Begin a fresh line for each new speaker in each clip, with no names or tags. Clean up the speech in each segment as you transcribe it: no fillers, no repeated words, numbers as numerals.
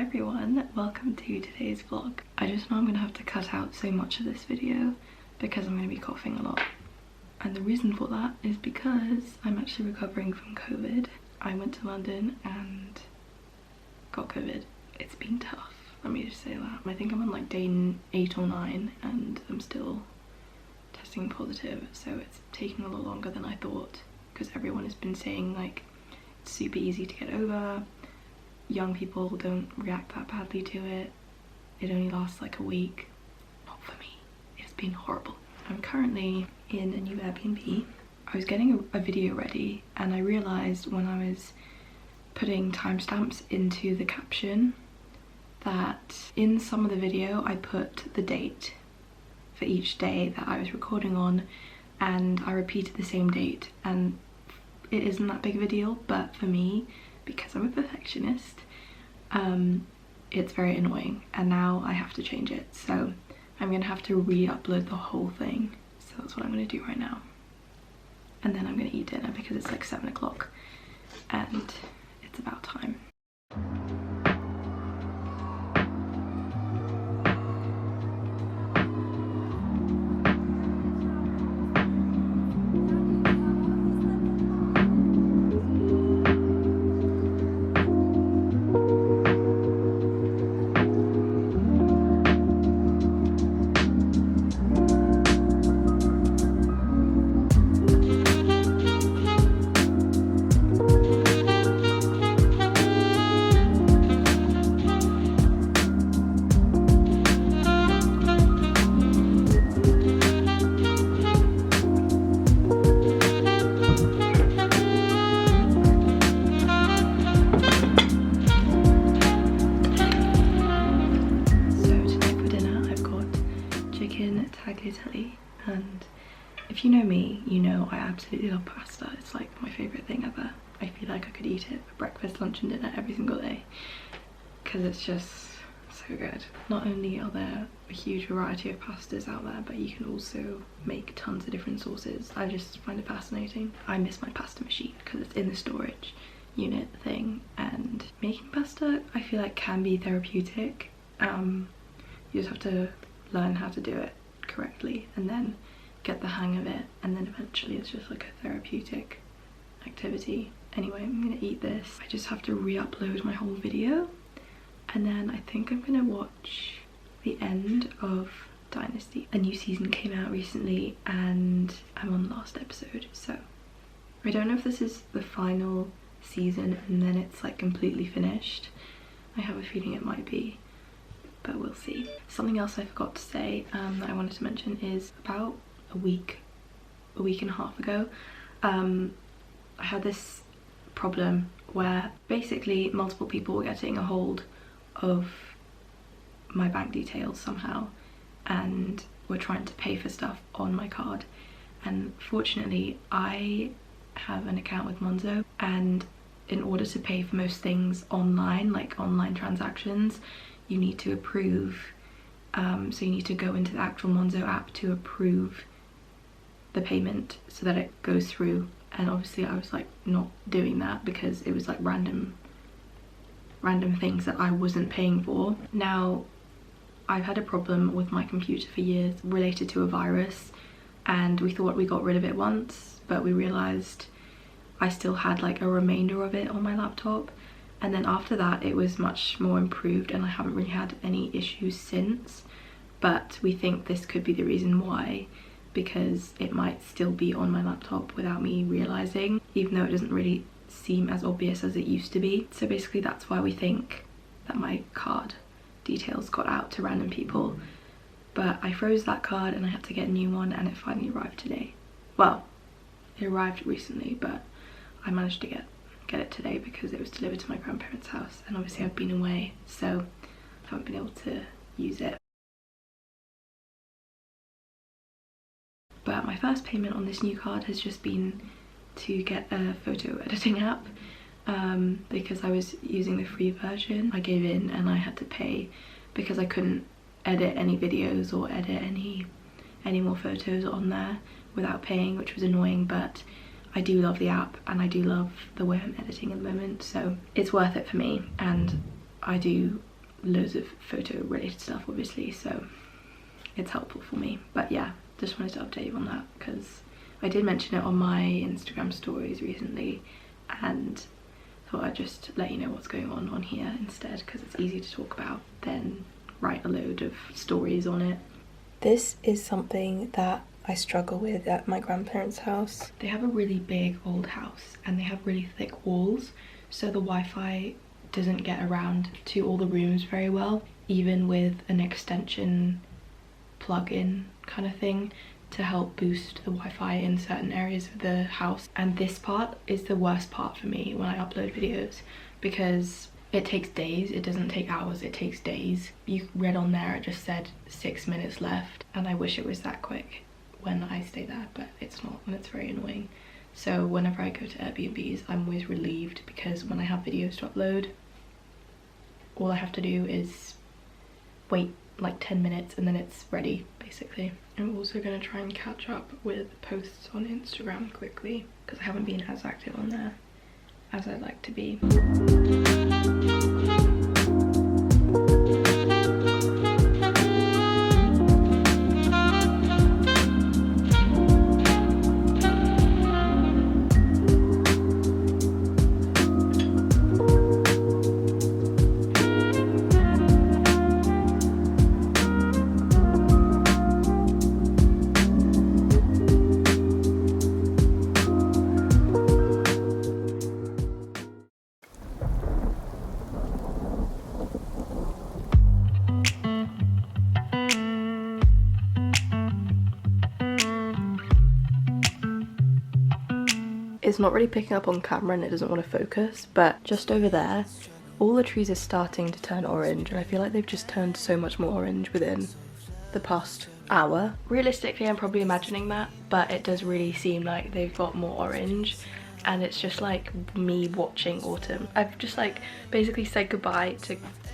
everyone, welcome to today's vlog. I just know I'm gonna have to cut out so much of this video because I'm gonna be coughing a lot. And the reason for that is because I'm actually recovering from COVID. I went to London and got COVID. It's been tough, let me just say that. I think I'm on like day 8 or 9 and I'm still testing positive, so it's taking a lot longer than I thought because everyone has been saying like it's super easy to get over. Young people don't react that badly to it. It only lasts like a week. Not for me. It's been horrible. I'm currently in a new Airbnb. I was getting a video ready and I realised when I was putting timestamps into the caption that in some of the video I put the date for each day that I was recording on, and I repeated the same date, and it isn't that big of a deal, but for me, because I'm a perfectionist, it's very annoying, and now I have to change it. So I'm gonna have to re-upload the whole thing. So that's what I'm gonna do right now. And then I'm gonna eat dinner because it's like 7 o'clock and it's about time. And if you know me, you know I absolutely love pasta. It's like my favourite thing ever. I feel like I could eat it for breakfast, lunch and dinner every single day because it's just so good. Not only are there a huge variety of pastas out there, but you can also make tons of different sauces. I just find it fascinating. I miss my pasta machine because it's in the storage unit thing, and making pasta I feel like can be therapeutic. You just have to learn how to do it correctly and then get the hang of it, and then eventually it's just like a therapeutic activity. Anyway, I'm gonna eat this. I just have to re-upload my whole video, and then I think I'm gonna watch the end of Dynasty. A new season came out recently and I'm on the last episode, so I don't know if this is the final season and then it's like completely finished. I have a feeling it might be, but we'll see. Something else I forgot to say that I wanted to mention is about a week and a half ago, I had this problem where basically multiple people were getting a hold of my bank details somehow and were trying to pay for stuff on my card. And fortunately I have an account with Monzo, and in order to pay for most things online, like online transactions, you need to approve, so you need to go into the actual Monzo app to approve the payment so that it goes through. And obviously I was like not doing that because it was like random things that I wasn't paying for. Now I've had a problem with my computer for years related to a virus, and we thought we got rid of it once, but we realized I still had like a remainder of it on my laptop. And then after that it was much more improved and I haven't really had any issues since, but we think this could be the reason why, because it might still be on my laptop without me realizing, even though it doesn't really seem as obvious as it used to be. So basically that's why we think that my card details got out to random people. But I froze that card and I had to get a new one, and it finally arrived today. Well, it arrived recently, but I managed to get it today because it was delivered to my grandparents' house, and obviously I've been away so I haven't been able to use it. But my first payment on this new card has just been to get a photo editing app, because I was using the free version. I gave in and I had to pay because I couldn't edit any videos or edit any more photos on there without paying, which was annoying. But I do love the app and I do love the way I'm editing at the moment, so it's worth it for me, and I do loads of photo related stuff obviously, so it's helpful for me. But yeah, just wanted to update you on that because I did mention it on my Instagram stories recently, and thought I'd just let you know what's going on here instead, because it's easier to talk about than write a load of stories on it. This is something that I struggle with at my grandparents' house. They have a really big old house and they have really thick walls, so the Wi-Fi doesn't get around to all the rooms very well, even with an extension plug-in kind of thing to help boost the Wi-Fi in certain areas of the house. And this part is the worst part for me when I upload videos, because it takes days. It doesn't take hours, it takes days. You read on there, it just said 6 minutes left, and I wish it was that quick when I stay there, but it's not, and it's very annoying. So whenever I go to Airbnbs, I'm always relieved, because when I have videos to upload, all I have to do is wait like 10 minutes and then it's ready, basically. I'm also going to try and catch up with posts on Instagram quickly, because I haven't been as active on there as I'd like to be. It's not really picking up on camera and it doesn't want to focus, but just over there, all the trees are starting to turn orange, and I feel like they've just turned so much more orange within the past hour. Realistically, I'm probably imagining that, but it does really seem like they've got more orange, and it's just like me watching autumn. I've just like basically said goodbye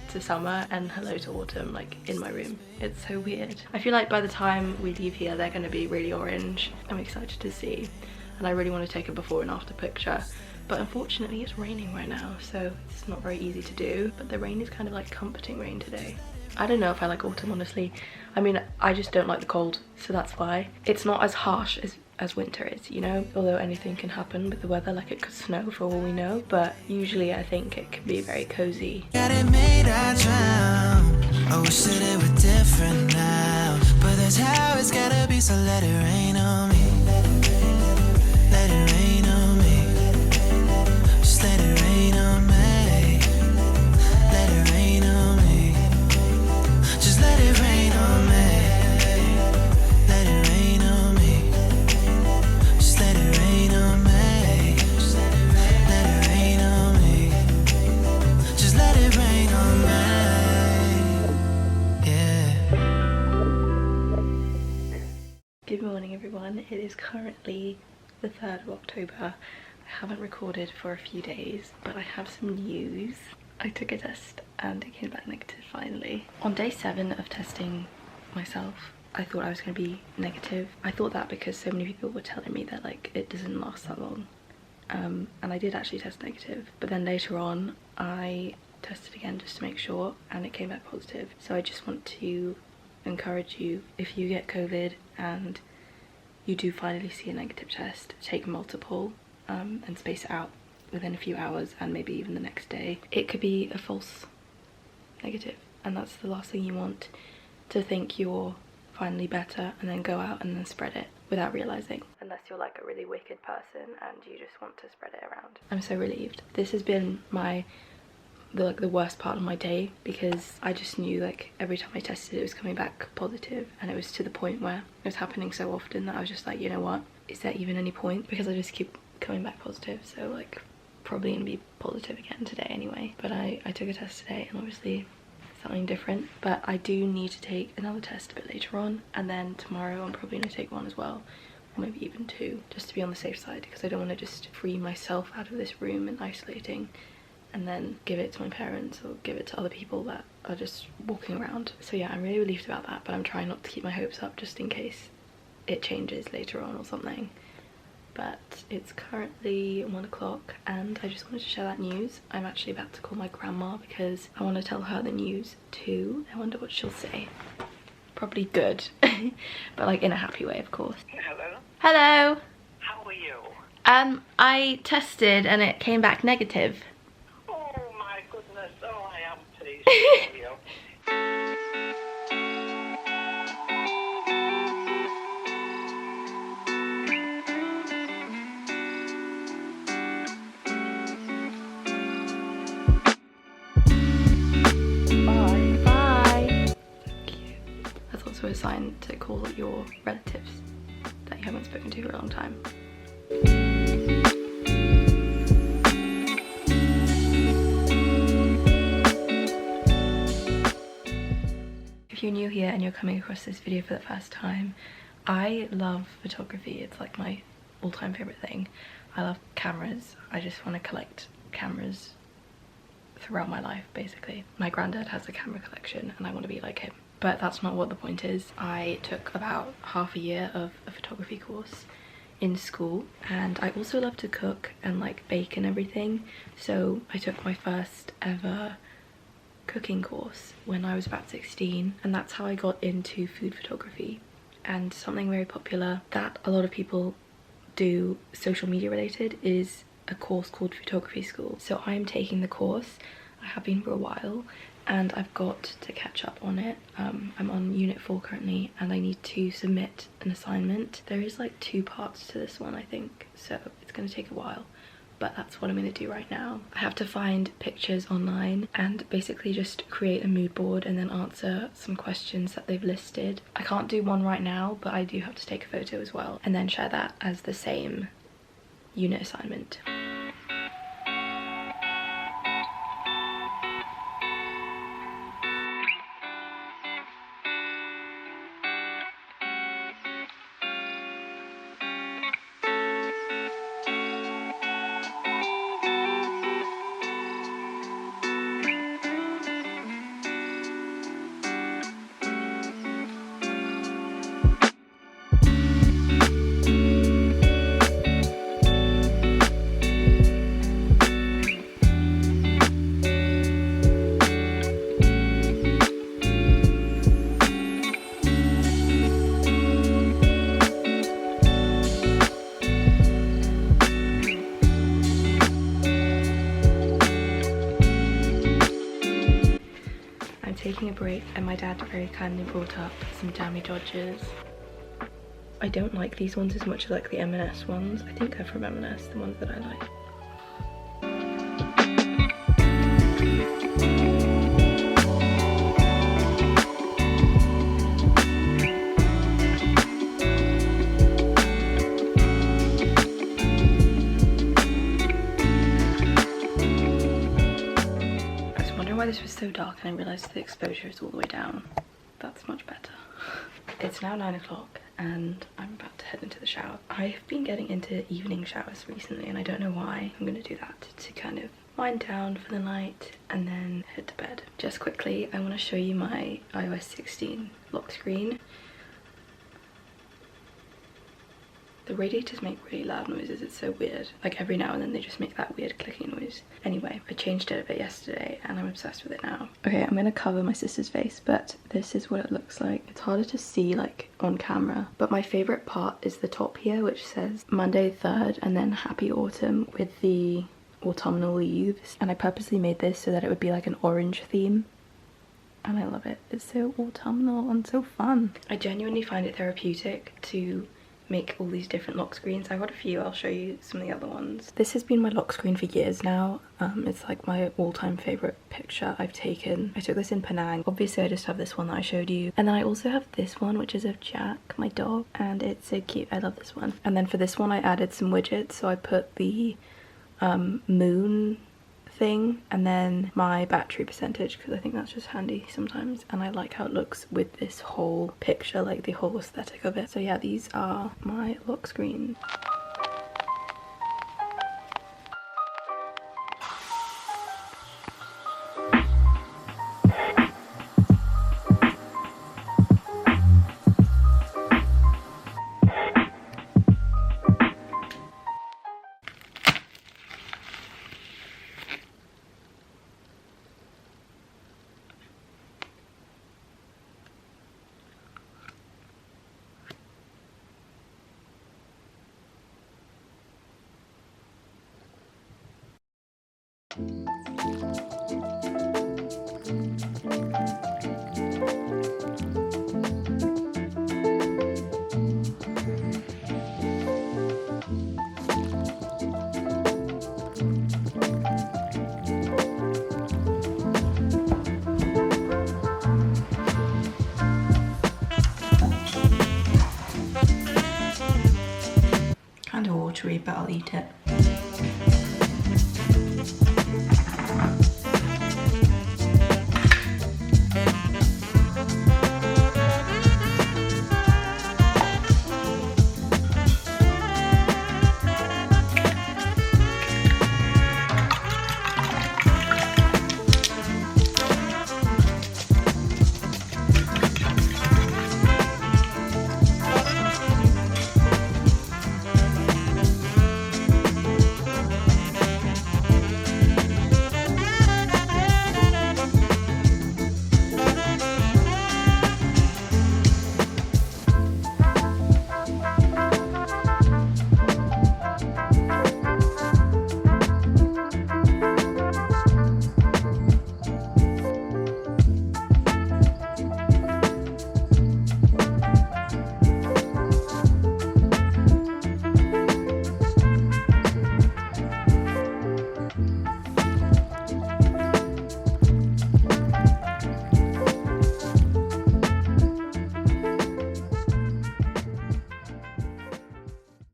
to summer and hello to autumn, like in my room. It's so weird. I feel like by the time we leave here, they're going to be really orange. I'm excited to see. And I really want to take a before and after picture, but unfortunately it's raining right now, so it's not very easy to do. But the rain is kind of like comforting rain today. I don't know if I like autumn, honestly. I mean, I just don't like the cold, so that's why. It's not as harsh as winter is, you know, although anything can happen with the weather, like it could snow for all we know, but usually I think it can be very cozy.
Got it made, I drown. Oh, wish that it were different now, but that's how it's gotta be, so let it rain on me. Let it rain on me. Just let it rain on me. Let it rain on me. Just let it rain on me. Let it rain on me. Just let it rain on me. Let it rain on me. Just let it rain on me. Yeah.
Good morning, everyone. It is currently the 3rd of October. I haven't recorded for a few days, but I have some news. I took a test and it came back negative finally. On day 7 of testing myself, I thought I was going to be negative. I thought that because so many people were telling me that like it doesn't last that long, and I did actually test negative, but then later on I tested again just to make sure, and it came back positive. So I just want to encourage you, if you get COVID and you do finally see a negative test, take multiple and space it out within a few hours and maybe even the next day. It could be a false negative, and that's the last thing you want, to think you're finally better and then go out and then spread it without realizing, unless you're like a really wicked person and you just want to spread it around. I'm so relieved. This has been the worst part of my day, because I just knew like every time I tested it was coming back positive, and it was to the point where it was happening so often that I was just like, you know what, is there even any point, because I just keep coming back positive. So like probably gonna be positive again today anyway. But I took a test today and obviously something different, but I do need to take another test a bit later on, and then tomorrow I'm probably gonna take one as well, or maybe even 2, just to be on the safe side, because I don't want to just free myself out of this room and isolating and then give it to my parents or give it to other people that are just walking around. So yeah, I'm really relieved about that, but I'm trying not to keep my hopes up just in case it changes later on or something. but it's currently 1 o'clock and I just wanted to share that news. I'm actually about to call my grandma because I want to tell her the news too. I wonder what she'll say. Probably good, but like in a happy way, of course.
Hello?
Hello!
How are you?
I tested and it came back negative.
Oh my goodness, oh I am pleased for you.
Bye. So cute. That's also a sign to call your relatives that you haven't spoken to for a long time. If you're new here and you're coming across this video for the first time, I love photography. It's like my all-time favorite thing. I love cameras. I just want to collect cameras throughout my life, basically. My granddad has a camera collection and I want to be like him. But that's not what the point is. I took about half a year of a photography course in school, and I also love to cook and like bake and everything. So I took my first ever cooking course when I was about 16, and that's how I got into food photography. And something very popular that a lot of people do social media related is a course called photography school. So I'm taking the course. I have been for a while and I've got to catch up on it. I'm on unit 4 currently and I need to submit an assignment. There is like 2 parts to this one, I think, so it's going to take a while, but that's what I'm going to do right now. I have to find pictures online and basically just create a mood board and then answer some questions that they've listed. I can't do one right now, but I do have to take a photo as well and then share that as the same unit assignment. Taking a break and my dad very kindly brought up some jammy Dodgers. I don't like these ones as much as like the M&S ones. I think they're from M&S, the ones that I like. This was so dark and I realised the exposure is all the way down. That's much better. It's now 9 o'clock and I'm about to head into the shower. I've been getting into evening showers recently and I don't know why. I'm going to do that to kind of wind down for the night and then head to bed. Just quickly, I want to show you my iOS 16 lock screen. The radiators make really loud noises, it's so weird. Like every now and then they just make that weird clicking noise. Anyway, I changed it a bit yesterday and I'm obsessed with it now. Okay, I'm gonna cover my sister's face, but this is what it looks like. It's harder to see like on camera, but my favorite part is the top here, which says Monday 3rd and then Happy Autumn with the autumnal leaves. And I purposely made this so that it would be like an orange theme. And I love it. It's so autumnal and so fun. I genuinely find it therapeutic to make all these different lock screens. I got a few, I'll show you some of the other ones. This has been my lock screen for years now. It's like my all-time favorite picture I've taken. I took this in Penang. Obviously I just have this one that I showed you, and then I also have this one which is of Jack, my dog, and it's so cute. I love this one. And then for this one I added some widgets, so I put the moon thing and then my battery percentage because I think that's just handy sometimes, and I like how it looks with this whole picture, like the whole aesthetic of it. So yeah, these are my lock screens. Kind of watery, but I'll eat it.